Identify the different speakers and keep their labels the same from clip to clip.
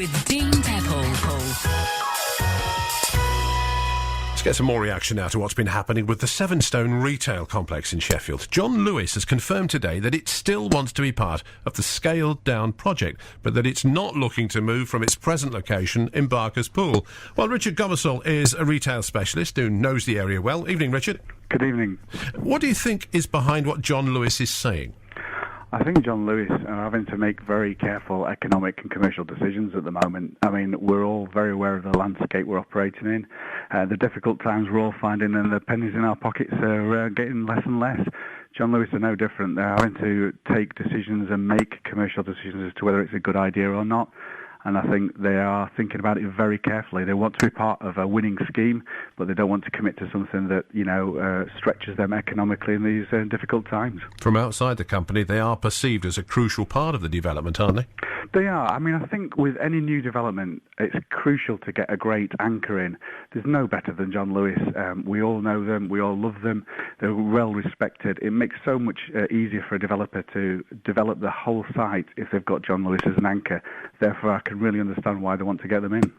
Speaker 1: with Dean Pepple.
Speaker 2: Let's get some more reaction now to what's been happening with the Seven-Stone retail complex in Sheffield. John Lewis has confirmed today that it still wants to be part of the scaled-down project, but that it's not looking to move from its present location in Barker's Pool. Well, Richard Gomersall is a retail specialist who knows the area well. Evening, Richard.
Speaker 3: Good evening.
Speaker 2: What do you think is behind what John Lewis is saying?
Speaker 3: I think John Lewis are having to make very careful economic and commercial decisions at the moment. I mean, we're all very aware of the landscape we're operating in, the difficult times we're all finding, and the pennies in our pockets are getting less and less. John Lewis are no different. They're having to take decisions and make commercial decisions as to whether it's a good idea or not. And I think they are thinking about it very carefully. They want to be part of a winning scheme, but they don't want to commit to something that, stretches them economically in these difficult times.
Speaker 2: From outside the company, they are perceived as a crucial part of the development, aren't they?
Speaker 3: They are. I mean, I think with any new development, it's crucial to get a great anchor in. There's no better than John Lewis. We all know them. We all love them. They're well respected. It makes so much easier for a developer to develop the whole site if they've got John Lewis as an anchor. Therefore, I can really understand why they want to get them in.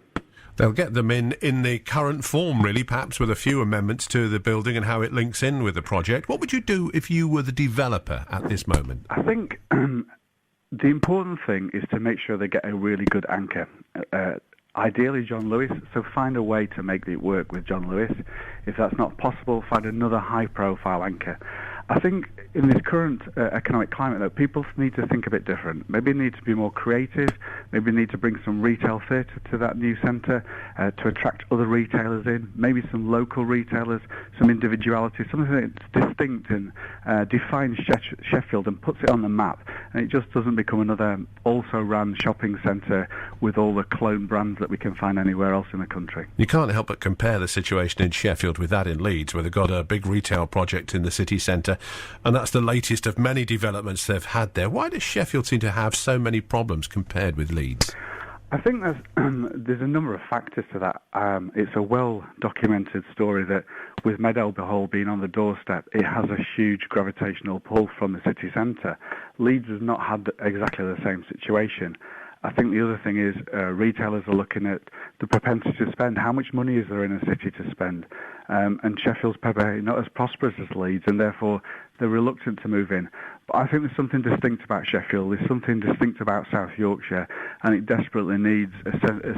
Speaker 2: They'll get them in the current form, really, perhaps with a few amendments to the building and how it links in with the project. What would you do if you were the developer at this moment?
Speaker 3: I think the important thing is to make sure they get a really good anchor. Ideally, John Lewis, so find a way to make it work with John Lewis. If that's not possible, find another high-profile anchor. I think in this current economic climate, though, people need to think a bit different. Maybe need to be more creative. Maybe need to bring some retail theatre to that new centre to attract other retailers in. Maybe some local retailers, some individuality, something that's distinct and defines Sheffield and puts it on the map. And it just doesn't become another also-ran shopping centre with all the clone brands that we can find anywhere else in the country.
Speaker 2: You can't help but compare the situation in Sheffield with that in Leeds, where they've got a big retail project in the city centre, and that's the latest of many developments they've had there. Why does Sheffield seem to have so many problems compared with Leeds?
Speaker 3: I think there's a number of factors to that. It's a well-documented story that with Meadowby Hall being on the doorstep, it has a huge gravitational pull from the city centre. Leeds has not had exactly the same situation. I think the other thing is retailers are looking at the propensity to spend. How much money is there in a city to spend? And Sheffield's probably not as prosperous as Leeds, and therefore they're reluctant to move in. But I think there's something distinct about Sheffield. There's something distinct about South Yorkshire, and it desperately needs a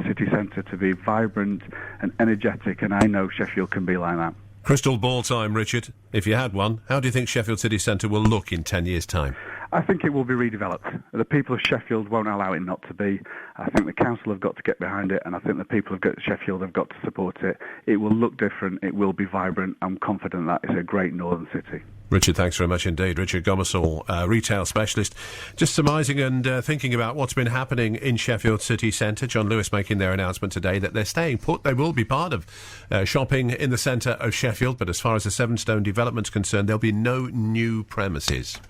Speaker 3: city centre to be vibrant and energetic, and I know Sheffield can be like that.
Speaker 2: Crystal ball time, Richard. If you had one, how do you think Sheffield City Centre will look in 10 years' time?
Speaker 3: I think it will be redeveloped. The people of Sheffield won't allow it not to be. I think the council have got to get behind it, and I think the people of Sheffield have got to support it. It will look different. It will be vibrant. I'm confident that it's a great northern city.
Speaker 2: Richard, thanks very much indeed. Richard Gomersall, retail specialist. Just surmising and thinking about what's been happening in Sheffield City Centre. John Lewis making their announcement today that they're staying put. They will be part of shopping in the centre of Sheffield, but as far as the Seven-Stone development's concerned, there'll be no new premises.